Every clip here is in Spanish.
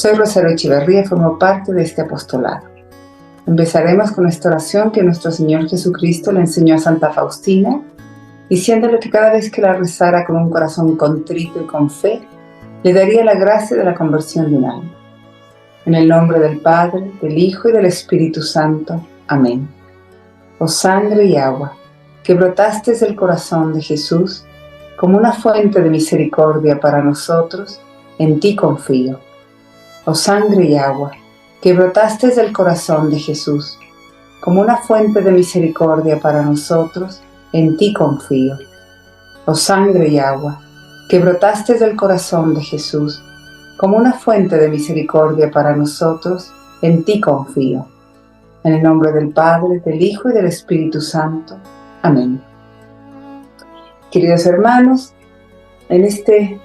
Soy Rosario Echeverría y formo parte de este apostolado. Empezaremos con esta oración que nuestro Señor Jesucristo le enseñó a Santa Faustina, diciéndole que cada vez que la rezara con un corazón contrito y con fe, le daría la gracia de la conversión de un alma. En el nombre del Padre, del Hijo y del Espíritu Santo. Amén. Oh sangre y agua, que brotaste del corazón de Jesús como una fuente de misericordia para nosotros, en ti confío. Oh sangre y agua, que brotaste del corazón de Jesús como una fuente de misericordia para nosotros, en ti confío. Oh sangre y agua, que brotaste del corazón de Jesús como una fuente de misericordia para nosotros, en ti confío. En el nombre del Padre, del Hijo y del Espíritu Santo. Amén. Queridos hermanos, en este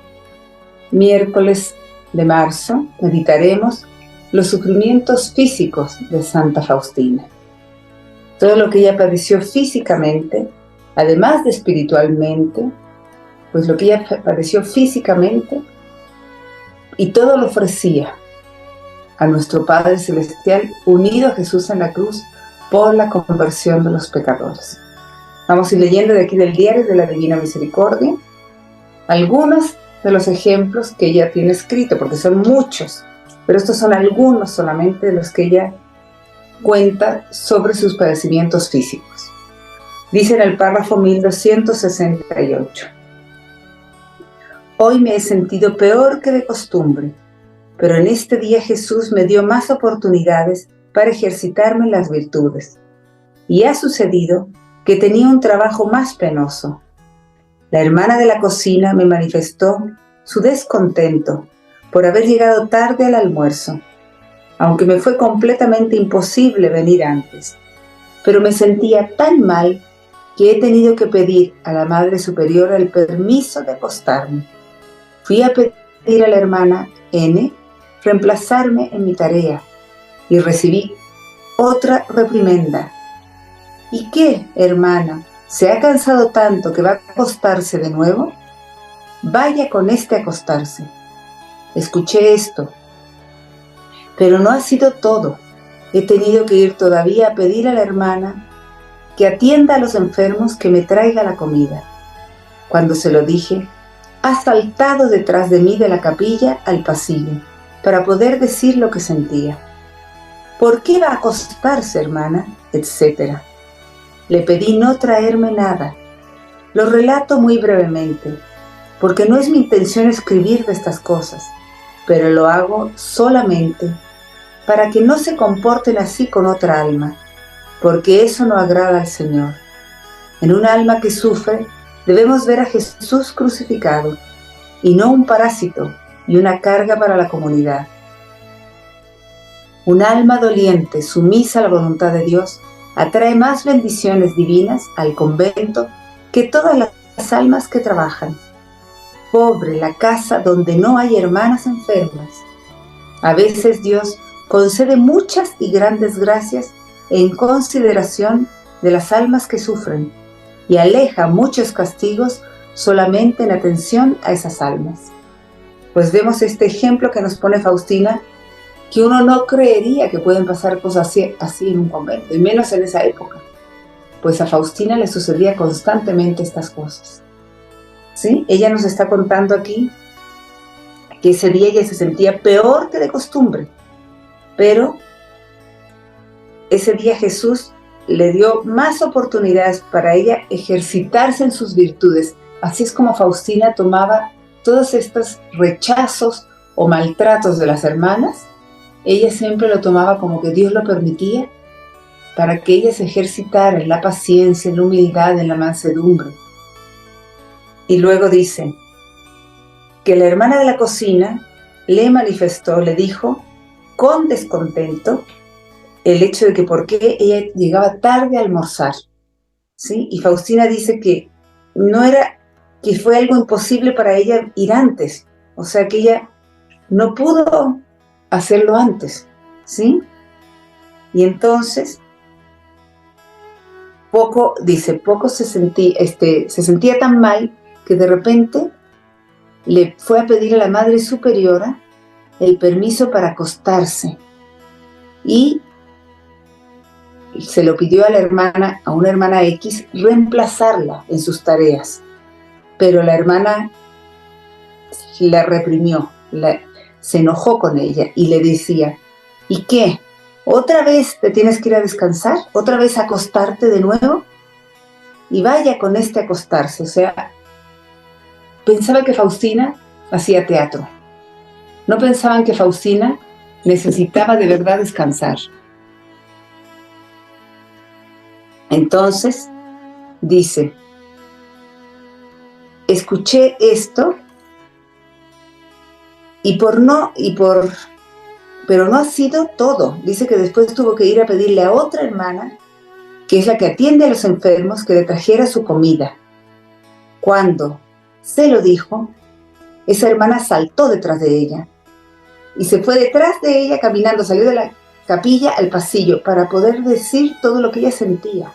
miércoles de marzo meditaremos los sufrimientos físicos de Santa Faustina. Todo lo que ella padeció físicamente, además de espiritualmente, pues lo que ella padeció físicamente, y todo lo ofrecía a nuestro Padre Celestial, unido a Jesús en la cruz por la conversión de los pecadores. Vamos a ir leyendo de aquí del Diario de la Divina Misericordia algunos de los ejemplos que ella tiene escrito, porque son muchos, pero estos son algunos solamente de los que ella cuenta sobre sus padecimientos físicos. Dice en el párrafo 1268: Hoy me he sentido peor que de costumbre, pero en este día Jesús me dio más oportunidades para ejercitarme en las virtudes, y ha sucedido que tenía un trabajo más penoso. La hermana de la cocina me manifestó su descontento por haber llegado tarde al almuerzo, aunque me fue completamente imposible venir antes, pero me sentía tan mal que he tenido que pedir a la Madre Superiora el permiso de acostarme. Fui a pedir a la hermana N reemplazarme en mi tarea y recibí otra reprimenda. ¿Y qué, hermana? ¿Se ha cansado tanto que va a acostarse de nuevo? Vaya con este a acostarse. Escuché esto, pero no ha sido todo. He tenido que ir todavía a pedir a la hermana que atienda a los enfermos, que me traiga la comida. Cuando se lo dije, ha saltado detrás de mí de la capilla al pasillo para poder decir lo que sentía. ¿Por qué va a acostarse, hermana? Etcétera. Le pedí no traerme nada. Lo relato muy brevemente, porque no es mi intención escribir de estas cosas, pero lo hago solamente para que no se comporten así con otra alma, porque eso no agrada al Señor. En un alma que sufre, debemos ver a Jesús crucificado, y no un parásito y una carga para la comunidad. Un alma doliente, sumisa a la voluntad de Dios, atrae más bendiciones divinas al convento que todas las almas que trabajan. Pobre la casa donde no hay hermanas enfermas. A veces Dios concede muchas y grandes gracias en consideración de las almas que sufren y aleja muchos castigos solamente en atención a esas almas. Pues vemos este ejemplo que nos pone Faustina, que uno no creería que pueden pasar cosas así en un convento, y menos en esa época, pues a Faustina le sucedía constantemente estas cosas. ¿Sí? Ella nos está contando aquí que ese día ella se sentía peor que de costumbre, pero ese día Jesús le dio más oportunidades para ella ejercitarse en sus virtudes. Así es como Faustina tomaba todos estos rechazos o maltratos de las hermanas. Ella siempre lo tomaba como que Dios lo permitía para que ella se ejercitara en la paciencia, en la humildad, en la mansedumbre. Y luego dice que la hermana de la cocina le manifestó, le dijo con descontento el hecho de que por qué ella llegaba tarde a almorzar, ¿sí? Y Faustina dice que no era, que fue algo imposible para ella ir antes, o sea que ella no pudo hacerlo antes, ¿sí? Y entonces se sentía tan mal que de repente le fue a pedir a la Madre Superiora el permiso para acostarse y se lo pidió a una hermana X, reemplazarla en sus tareas. Pero la hermana la reprimió, se enojó con ella y le decía, ¿y qué? ¿Otra vez te tienes que ir a descansar? ¿Otra vez a acostarte de nuevo? Y vaya con este acostarse. O sea, pensaba que Faustina hacía teatro. No pensaban que Faustina necesitaba de verdad descansar. Entonces, dice, escuché esto pero no ha sido todo. Dice que después tuvo que ir a pedirle a otra hermana, que es la que atiende a los enfermos, que le trajera su comida. Cuando se lo dijo, esa hermana saltó detrás de ella y se fue detrás de ella caminando, salió de la capilla al pasillo para poder decir todo lo que ella sentía.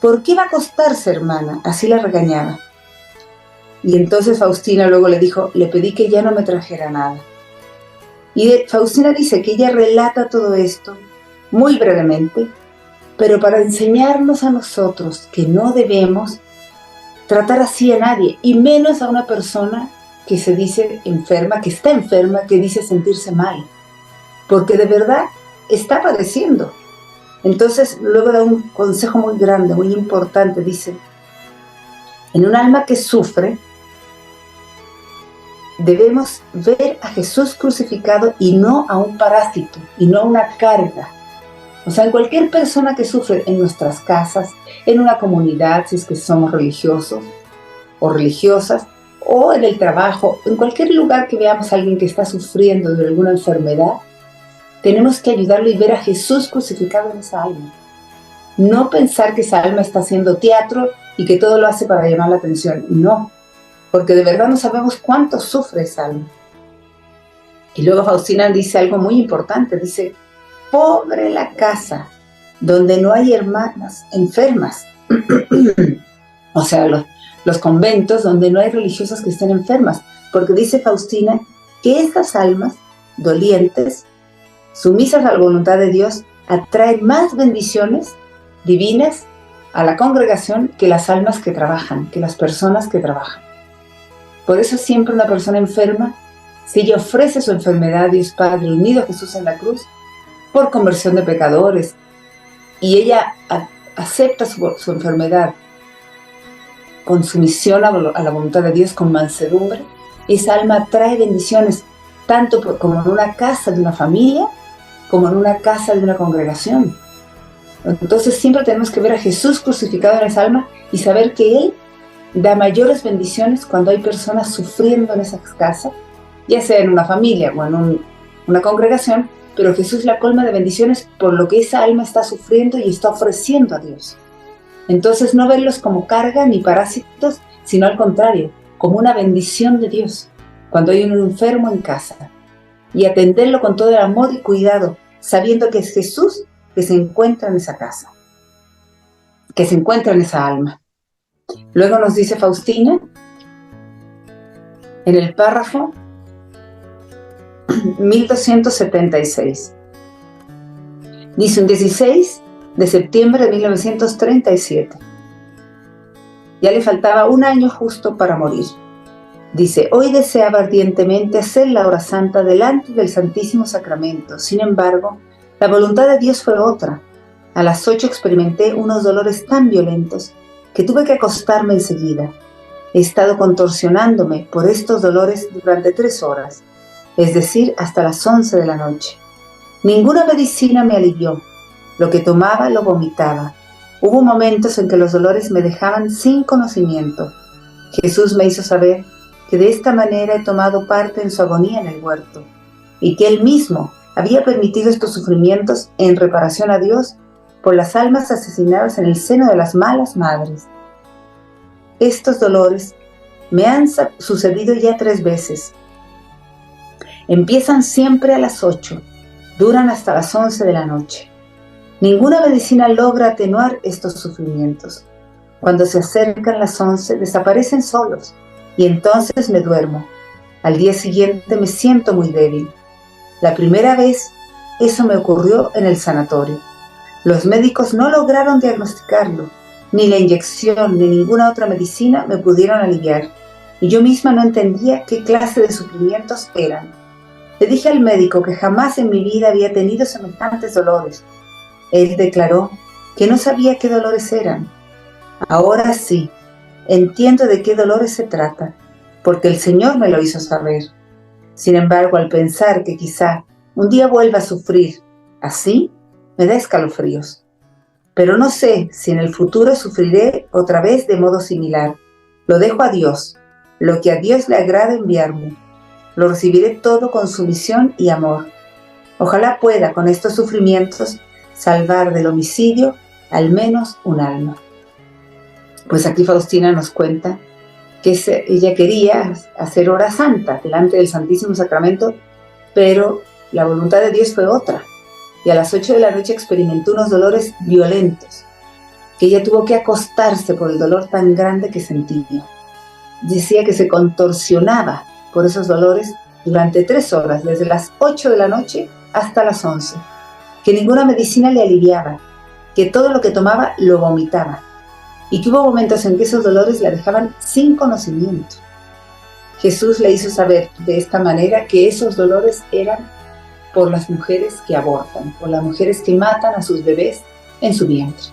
¿Por qué iba a acostarse, hermana? Así la regañaba. Y entonces Faustina luego le dijo, le pedí que ya no me trajera nada. Y Faustina dice que ella relata todo esto muy brevemente, pero para enseñarnos a nosotros que no debemos tratar así a nadie, y menos a una persona que se dice enferma, que está enferma, que dice sentirse mal, porque de verdad está padeciendo. Entonces luego da un consejo muy grande, muy importante, dice, en un alma que sufre, debemos ver a Jesús crucificado y no a un parásito, y no a una carga. O sea, en cualquier persona que sufre en nuestras casas, en una comunidad, si es que somos religiosos o religiosas, o en el trabajo, en cualquier lugar que veamos a alguien que está sufriendo de alguna enfermedad, tenemos que ayudarlo y ver a Jesús crucificado en esa alma. No pensar que esa alma está haciendo teatro y que todo lo hace para llamar la atención. No, porque de verdad no sabemos cuánto sufre esa alma. Y luego Faustina dice algo muy importante, dice, pobre la casa donde no hay hermanas enfermas. O sea, los conventos donde no hay religiosas que estén enfermas, porque dice Faustina que estas almas dolientes, sumisas a la voluntad de Dios, atraen más bendiciones divinas a la congregación que las almas que trabajan, que las personas que trabajan. Por eso siempre una persona enferma, si ella ofrece su enfermedad a Dios Padre unido a Jesús en la cruz, por conversión de pecadores, y ella acepta su enfermedad con sumisión a la voluntad de Dios, con mansedumbre, esa alma trae bendiciones, tanto como en una casa de una familia, como en una casa de una congregación. Entonces siempre tenemos que ver a Jesús crucificado en esa alma y saber que Él da mayores bendiciones cuando hay personas sufriendo en esas casas, ya sea en una familia o en una congregación, pero Jesús la colma de bendiciones por lo que esa alma está sufriendo y está ofreciendo a Dios. Entonces no verlos como carga ni parásitos, sino al contrario, como una bendición de Dios cuando hay un enfermo en casa, y atenderlo con todo el amor y cuidado, sabiendo que es Jesús que se encuentra en esa casa, que se encuentra en esa alma. Luego nos dice Faustina, en el párrafo 1276, dice un 16 de septiembre de 1937, ya le faltaba un año justo para morir. Dice, hoy deseaba ardientemente hacer la hora santa delante del Santísimo Sacramento. Sin embargo, la voluntad de Dios fue otra. A las 8 experimenté unos dolores tan violentos que tuve que acostarme enseguida. He estado contorsionándome por estos dolores durante 3 horas, es decir, hasta las 11 de la noche. Ninguna medicina me alivió. Lo que tomaba lo vomitaba. Hubo momentos en que los dolores me dejaban sin conocimiento. Jesús me hizo saber que de esta manera he tomado parte en su agonía en el huerto, y que Él mismo había permitido estos sufrimientos en reparación a Dios por las almas asesinadas en el seno de las malas madres. Estos dolores me han sucedido ya 3 veces. Empiezan siempre a las 8, duran hasta las 11 de la noche. Ninguna medicina logra atenuar estos sufrimientos. Cuando se acercan las 11, desaparecen solos, y entonces me duermo. Al día siguiente me siento muy débil. La primera vez eso me ocurrió en el sanatorio. Los médicos no lograron diagnosticarlo. Ni la inyección ni ninguna otra medicina me pudieron aliviar. Y yo misma no entendía qué clase de sufrimientos eran. Le dije al médico que jamás en mi vida había tenido semejantes dolores. Él declaró que no sabía qué dolores eran. Ahora sí, entiendo de qué dolores se trata, porque el Señor me lo hizo saber. Sin embargo, al pensar que quizá un día vuelva a sufrir así, me da escalofríos. Pero no sé si en el futuro sufriré otra vez de modo similar. Lo dejo a Dios, lo que a Dios le agrada enviarme. Lo recibiré todo con sumisión y amor. Ojalá pueda con estos sufrimientos salvar del homicidio al menos un alma. Pues aquí Faustina nos cuenta que ella quería hacer hora santa delante del Santísimo Sacramento, pero la voluntad de Dios fue otra. Y a las 8 de la noche experimentó unos dolores violentos, que ella tuvo que acostarse por el dolor tan grande que sentía. Decía que se contorsionaba por esos dolores durante 3 horas, desde las 8 de la noche hasta las 11, que ninguna medicina le aliviaba, que todo lo que tomaba lo vomitaba, y que hubo momentos en que esos dolores la dejaban sin conocimiento. Jesús le hizo saber de esta manera que esos dolores eran por las mujeres que abortan, por las mujeres que matan a sus bebés en su vientre.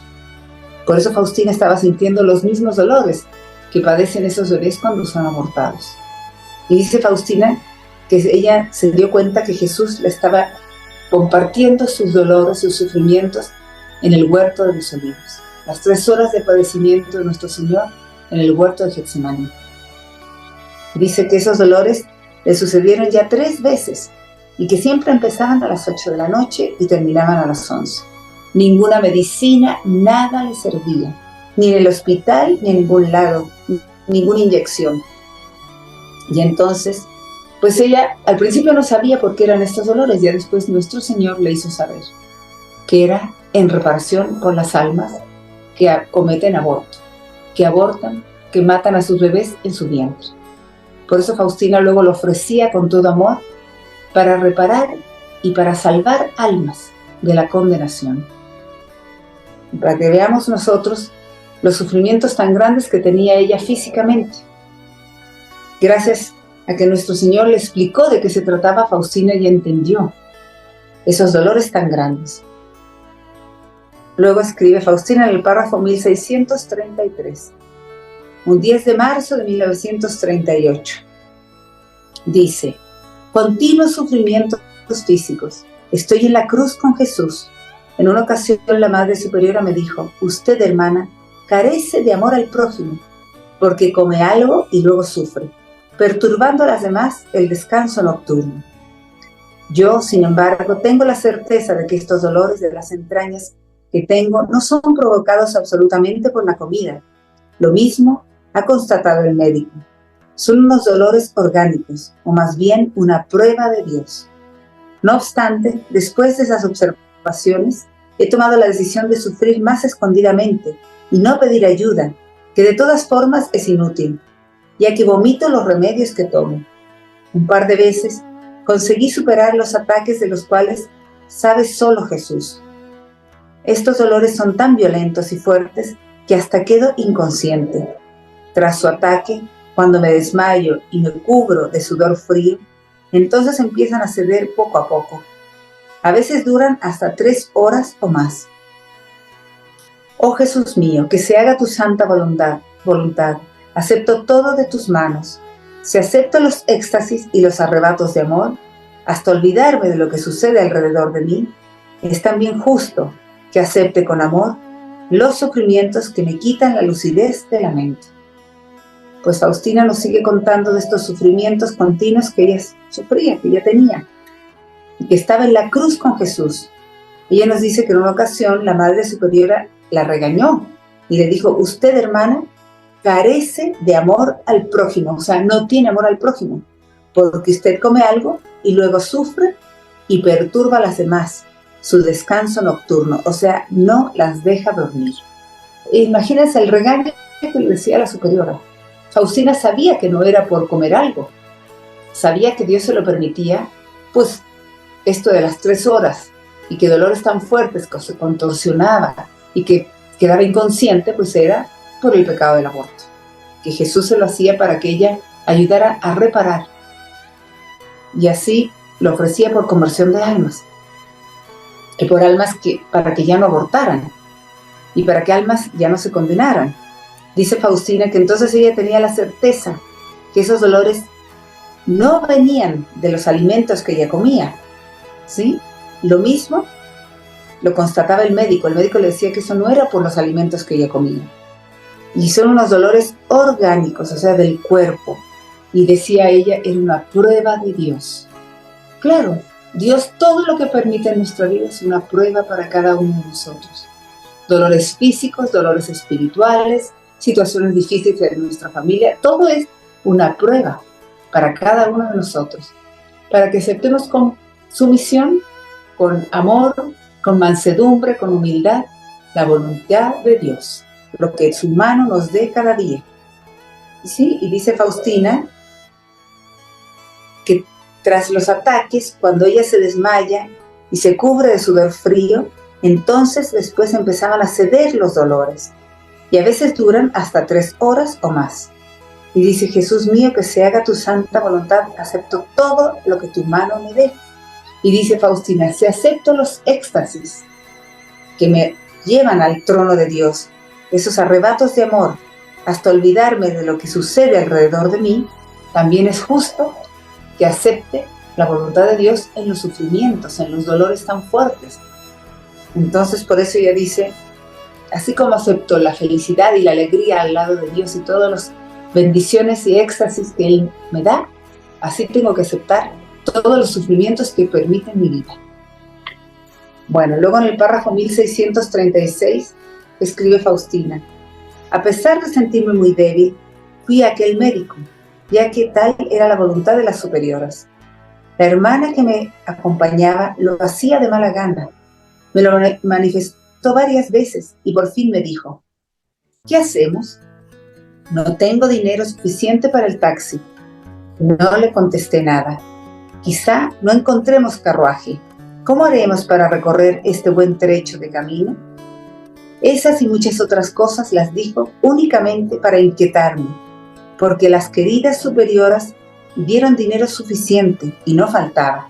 Por eso Faustina estaba sintiendo los mismos dolores que padecen esos bebés cuando son abortados. Y dice Faustina que ella se dio cuenta que Jesús le estaba compartiendo sus dolores, sus sufrimientos en el huerto de los olivos. Las 3 horas de padecimiento de nuestro Señor en el huerto de Getsemaní. Dice que esos dolores le sucedieron ya 3 veces y que siempre empezaban a las 8 de la noche y terminaban a las 11. Ninguna medicina, nada le servía, ni en el hospital, ni en ningún lado, ninguna inyección. Y entonces, pues ella al principio no sabía por qué eran estos dolores, ya después nuestro Señor le hizo saber que era en reparación por las almas que cometen aborto, que abortan, que matan a sus bebés en su vientre. Por eso Faustina luego lo ofrecía con todo amor para reparar y para salvar almas de la condenación. Para que veamos nosotros los sufrimientos tan grandes que tenía ella físicamente. Gracias a que nuestro Señor le explicó de qué se trataba, Faustina ya entendió esos dolores tan grandes. Luego escribe Faustina en el párrafo 1633, un 10 de marzo de 1938. Dice: continuos sufrimientos físicos. Estoy en la cruz con Jesús. En una ocasión la Madre Superiora me dijo: usted, hermana, carece de amor al prójimo, porque come algo y luego sufre, perturbando a las demás el descanso nocturno. Yo, sin embargo, tengo la certeza de que estos dolores de las entrañas que tengo no son provocados absolutamente por la comida. Lo mismo ha constatado el médico. Son unos dolores orgánicos, o más bien una prueba de Dios. No obstante, después de esas observaciones, he tomado la decisión de sufrir más escondidamente y no pedir ayuda, que de todas formas es inútil, ya que vomito los remedios que tomo. Un par de veces conseguí superar los ataques de los cuales sabe solo Jesús. Estos dolores son tan violentos y fuertes que hasta quedo inconsciente. Tras su ataque, cuando me desmayo y me cubro de sudor frío, entonces empiezan a ceder poco a poco. A veces duran hasta 3 horas o más. Oh Jesús mío, que se haga tu santa voluntad. Acepto todo de tus manos. Si acepto los éxtasis y los arrebatos de amor, hasta olvidarme de lo que sucede alrededor de mí, es también justo que acepte con amor los sufrimientos que me quitan la lucidez de la mente. Pues Faustina nos sigue contando de estos sufrimientos continuos que ella sufría, que ella tenía, y que estaba en la cruz con Jesús. Ella nos dice que en una ocasión la Madre Superiora la regañó y le dijo: usted, hermana, carece de amor al prójimo, o sea, no tiene amor al prójimo, porque usted come algo y luego sufre y perturba a las demás, su descanso nocturno, o sea, no las deja dormir. Imagínense el regaño que le decía a la superiora. Faustina sabía que no era por comer algo, sabía que Dios se lo permitía, pues esto de las 3 horas y que dolores tan fuertes que se contorsionaba y que quedaba inconsciente, pues era por el pecado del aborto. Que Jesús se lo hacía para que ella ayudara a reparar. Y así lo ofrecía por conversión de almas. Y por almas para que ya no abortaran. Y para que almas ya no se condenaran. Dice Faustina que entonces ella tenía la certeza que esos dolores no venían de los alimentos que ella comía, ¿sí? Lo mismo lo constataba el médico le decía que eso no era por los alimentos que ella comía. Y son unos dolores orgánicos, o sea, del cuerpo. Y decía ella, era una prueba de Dios. Claro, Dios todo lo que permite en nuestra vida es una prueba para cada uno de nosotros. Dolores físicos, dolores espirituales, situaciones difíciles de nuestra familia, todo es una prueba para cada uno de nosotros, para que aceptemos con sumisión, con amor, con mansedumbre, con humildad, la voluntad de Dios, lo que su mano nos dé cada día. ¿Sí? Y dice Faustina que tras los ataques, cuando ella se desmaya y se cubre de sudor frío, entonces después empezaban a ceder los dolores, y a veces duran hasta 3 horas o más. Y dice, Jesús mío, que se haga tu santa voluntad, acepto todo lo que tu mano me dé. Y dice Faustina, si acepto los éxtasis que me llevan al trono de Dios, esos arrebatos de amor, hasta olvidarme de lo que sucede alrededor de mí, también es justo que acepte la voluntad de Dios en los sufrimientos, en los dolores tan fuertes. Entonces, por eso ella dice, así como acepto la felicidad y la alegría al lado de Dios y todas las bendiciones y éxtasis que Él me da, así tengo que aceptar todos los sufrimientos que permiten mi vida. Bueno, luego en el párrafo 1636 escribe Faustina, a pesar de sentirme muy débil, fui a aquel médico, ya que tal era la voluntad de las superioras. La hermana que me acompañaba lo hacía de mala gana. Me lo manifestó varias veces y por fin me dijo, ¿qué hacemos? No tengo dinero suficiente para el taxi. No le contesté nada. Quizá no encontremos carruaje. ¿Cómo haremos para recorrer este buen trecho de camino? Esas y muchas otras cosas las dijo únicamente para inquietarme, porque las queridas superioras dieron dinero suficiente y no faltaba.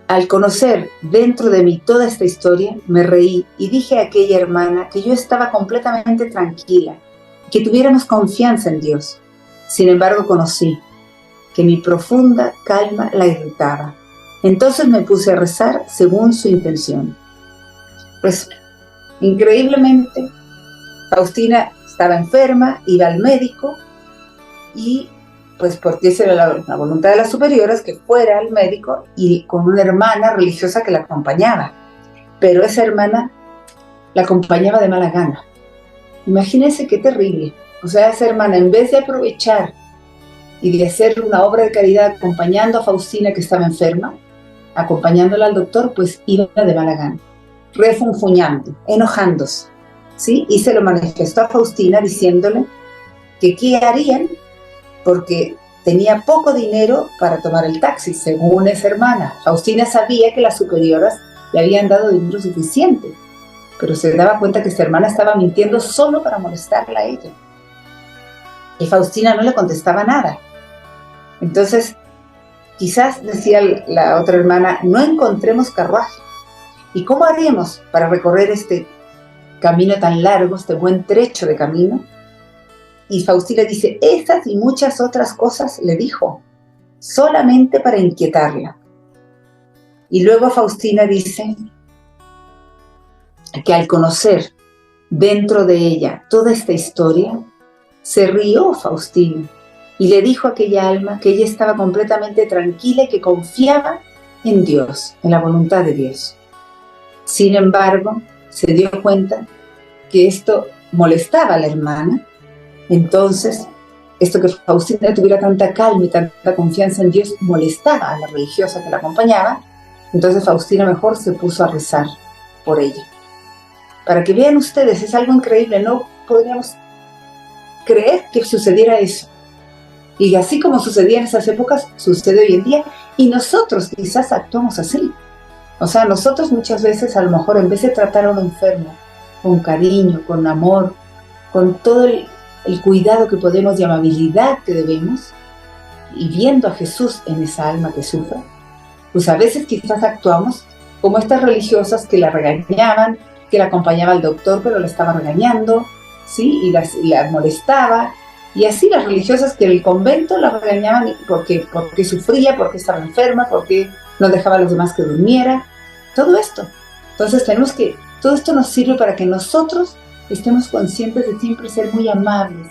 Al conocer dentro de mí toda esta historia, me reí y dije a aquella hermana que yo estaba completamente tranquila, que tuviéramos confianza en Dios. Sin embargo, conocí que mi profunda calma la irritaba. Entonces me puse a rezar según su intención. Pues, increíblemente, Faustina estaba enferma, iba al médico y pues porque esa era la voluntad de las superioras, que fuera al médico y con una hermana religiosa que la acompañaba. Pero esa hermana la acompañaba de mala gana. Imagínense qué terrible. O sea, esa hermana, en vez de aprovechar y de hacer una obra de caridad acompañando a Faustina, que estaba enferma, acompañándola al doctor, pues iba de mala gana, refunfuñando, enojándose, ¿sí? Y se lo manifestó a Faustina diciéndole que qué harían, porque tenía poco dinero para tomar el taxi, según esa hermana. Faustina sabía que las superioras le habían dado dinero suficiente, pero se daba cuenta que esta hermana estaba mintiendo solo para molestarla a ella. Y Faustina no le contestaba nada. Entonces, quizás decía la otra hermana, no encontremos carruaje. ¿Y cómo haríamos para recorrer este camino tan largo, este buen trecho de camino? Y Faustina dice, estas y muchas otras cosas le dijo, solamente para inquietarla. Y luego Faustina dice que al conocer dentro de ella toda esta historia, se rió Faustina y le dijo a aquella alma que ella estaba completamente tranquila y que confiaba en Dios, en la voluntad de Dios. Sin embargo, se dio cuenta que esto molestaba a la hermana. Entonces, esto que Faustina tuviera tanta calma y tanta confianza en Dios molestaba a la religiosa que la acompañaba. Entonces Faustina mejor se puso a rezar por ella. Para que vean ustedes, es algo increíble, no podríamos creer que sucediera eso. Y así como sucedía en esas épocas, sucede hoy en día, y nosotros quizás actuamos así. O sea, nosotros muchas veces, a lo mejor, en vez de tratar a un enfermo con cariño, con amor, con todo el cuidado que podemos y amabilidad que debemos, y viendo a Jesús en esa alma que sufre, pues a veces quizás actuamos como estas religiosas que la regañaban, que la acompañaba al doctor pero la estaba regañando, ¿sí? Y la molestaba, y así las religiosas que en el convento la regañaban porque sufría, porque estaba enferma, porque no dejaba a los demás que durmiera, todo esto. Entonces todo esto nos sirve para que nosotros estemos conscientes de siempre ser muy amables,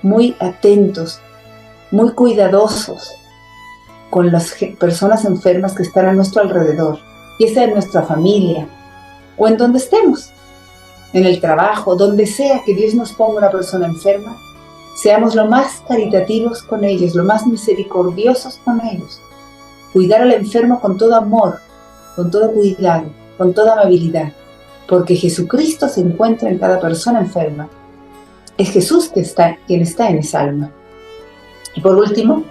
muy atentos, muy cuidadosos con las personas enfermas que están a nuestro alrededor, ya sea en nuestra familia o en donde estemos, en el trabajo, donde sea que Dios nos ponga una persona enferma, seamos lo más caritativos con ellos, lo más misericordiosos con ellos. Cuidar al enfermo con todo amor, con todo cuidado, con toda amabilidad, porque Jesucristo se encuentra en cada persona enferma. Es Jesús quien está en esa alma. Y por último,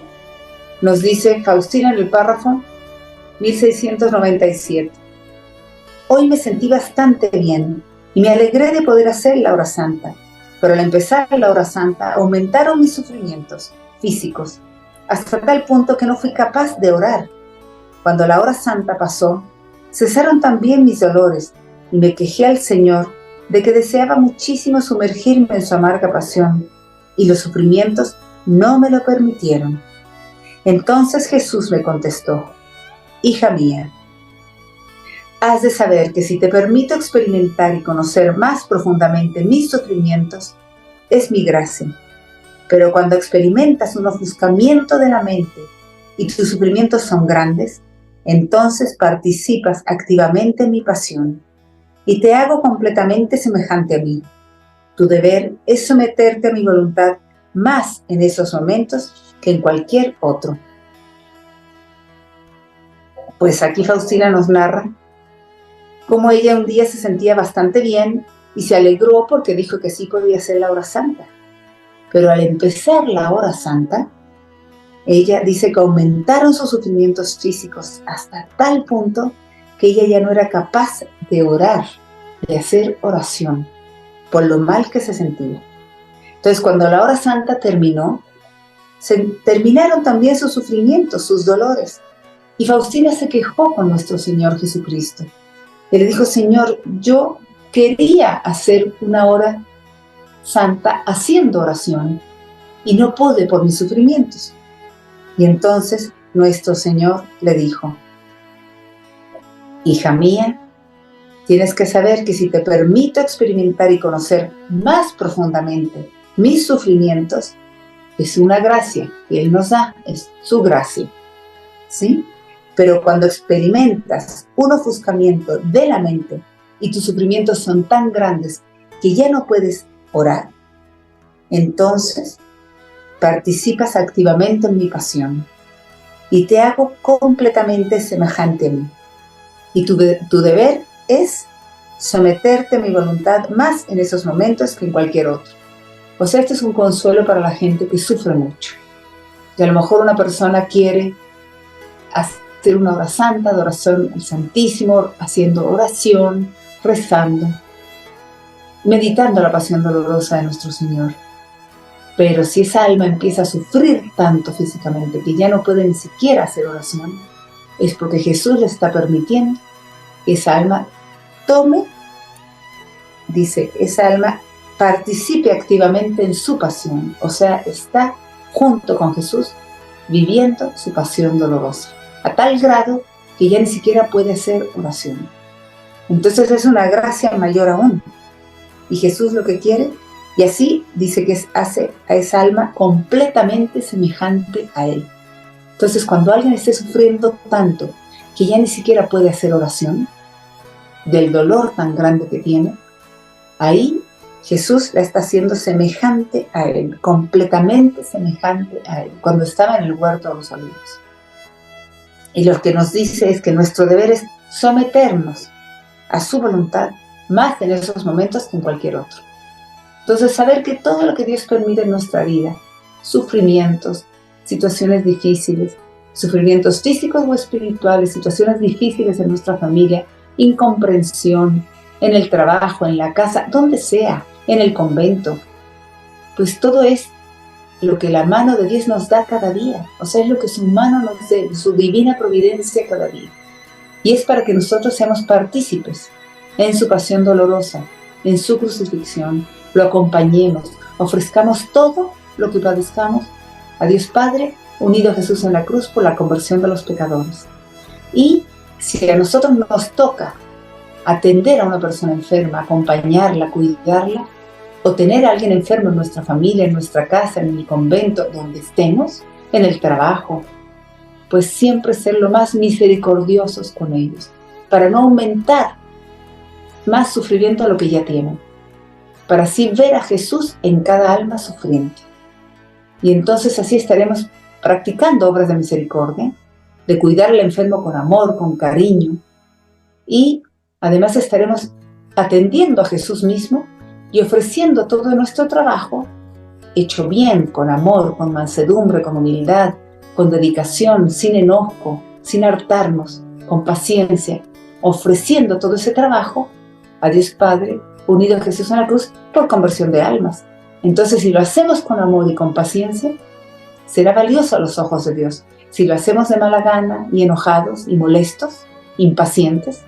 nos dice Faustina en el párrafo 1697. Hoy me sentí bastante bien y me alegré de poder hacer la hora santa, pero al empezar la hora santa aumentaron mis sufrimientos físicos hasta tal punto que no fui capaz de orar. Cuando la hora santa pasó, cesaron también mis dolores y me quejé al Señor de que deseaba muchísimo sumergirme en su amarga pasión y los sufrimientos no me lo permitieron. Entonces Jesús me contestó: hija mía, has de saber que si te permito experimentar y conocer más profundamente mis sufrimientos, es mi gracia. Pero cuando experimentas un ofuscamiento de la mente y tus sufrimientos son grandes, entonces participas activamente en mi pasión y te hago completamente semejante a mí. Tu deber es someterte a mi voluntad más en esos momentos que en cualquier otro. Pues aquí Faustina nos narra cómo ella un día se sentía bastante bien y se alegró porque dijo que sí podía hacer la hora santa. Pero al empezar la hora santa, ella dice que aumentaron sus sufrimientos físicos hasta tal punto que ella ya no era capaz de orar, de hacer oración, por lo mal que se sentía. Entonces, cuando la hora santa terminó, terminaron también sus sufrimientos, sus dolores. Y Faustina se quejó con nuestro Señor Jesucristo. Y le dijo: Señor, yo quería hacer una hora santa haciendo oración y no pude por mis sufrimientos. Y entonces nuestro Señor le dijo: hija mía, tienes que saber que si te permito experimentar y conocer más profundamente mis sufrimientos, es una gracia que Él nos da, es su gracia, ¿sí? Pero cuando experimentas un ofuscamiento de la mente y tus sufrimientos son tan grandes que ya no puedes orar, entonces participas activamente en mi pasión y te hago completamente semejante a mí. Y tu deber es someterte a mi voluntad más en esos momentos que en cualquier otro. O sea, este es un consuelo para la gente que sufre mucho. Y a lo mejor una persona quiere hacer una hora santa, adoración al Santísimo, haciendo oración, rezando, meditando la pasión dolorosa de nuestro Señor. Pero si esa alma empieza a sufrir tanto físicamente que ya no puede ni siquiera hacer oración, es porque Jesús le está permitiendo que esa alma tome, dice, esa alma participe activamente en su pasión, o sea, está junto con Jesús viviendo su pasión dolorosa, a tal grado que ya ni siquiera puede hacer oración. Entonces es una gracia mayor aún. Y Jesús lo que quiere, y así dice que hace a esa alma completamente semejante a Él. Entonces cuando alguien esté sufriendo tanto que ya ni siquiera puede hacer oración, del dolor tan grande que tiene, ahí Jesús la está haciendo semejante a Él, completamente semejante a Él, cuando estaba en el huerto de los olivos. Y lo que nos dice es que nuestro deber es someternos a su voluntad más en esos momentos que en cualquier otro. Entonces, saber que todo lo que Dios permite en nuestra vida, sufrimientos, situaciones difíciles, sufrimientos físicos o espirituales, situaciones difíciles en nuestra familia, incomprensión, en el trabajo, en la casa, donde sea, en el convento. Pues todo es lo que la mano de Dios nos da cada día. O sea, es lo que su mano nos da, su divina providencia cada día. Y es para que nosotros seamos partícipes en su pasión dolorosa, en su crucifixión, lo acompañemos, ofrezcamos todo lo que padezcamos a Dios Padre, unido a Jesús en la cruz por la conversión de los pecadores. Y si a nosotros nos toca atender a una persona enferma, acompañarla, cuidarla, o tener a alguien enfermo en nuestra familia, en nuestra casa, en el convento, donde estemos, en el trabajo, pues siempre ser lo más misericordiosos con ellos, para no aumentar más sufrimiento a lo que ya tienen, para así ver a Jesús en cada alma sufriente. Y entonces así estaremos practicando obras de misericordia, de cuidar al enfermo con amor, con cariño, y además estaremos atendiendo a Jesús mismo y ofreciendo todo nuestro trabajo, hecho bien, con amor, con mansedumbre, con humildad, con dedicación, sin enojo, sin hartarnos, con paciencia, ofreciendo todo ese trabajo a Dios Padre, unido a Jesús en la cruz, por conversión de almas. Entonces, si lo hacemos con amor y con paciencia, será valioso a los ojos de Dios. Si lo hacemos de mala gana y enojados y molestos, impacientes,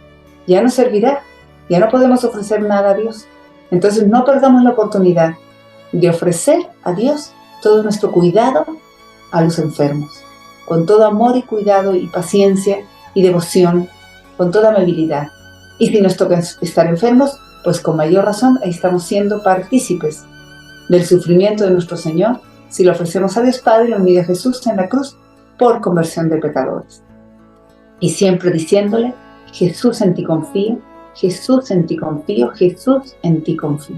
ya no servirá, ya no podemos ofrecer nada a Dios. Entonces no perdamos la oportunidad de ofrecer a Dios todo nuestro cuidado a los enfermos, con todo amor y cuidado y paciencia y devoción, con toda amabilidad. Y si nos toca estar enfermos, pues con mayor razón ahí estamos siendo partícipes del sufrimiento de nuestro Señor, si lo ofrecemos a Dios Padre, unido a Jesús en la cruz, por conversión de pecadores. Y siempre diciéndole: Jesús, en ti confío, Jesús, en ti confío, Jesús, en ti confío.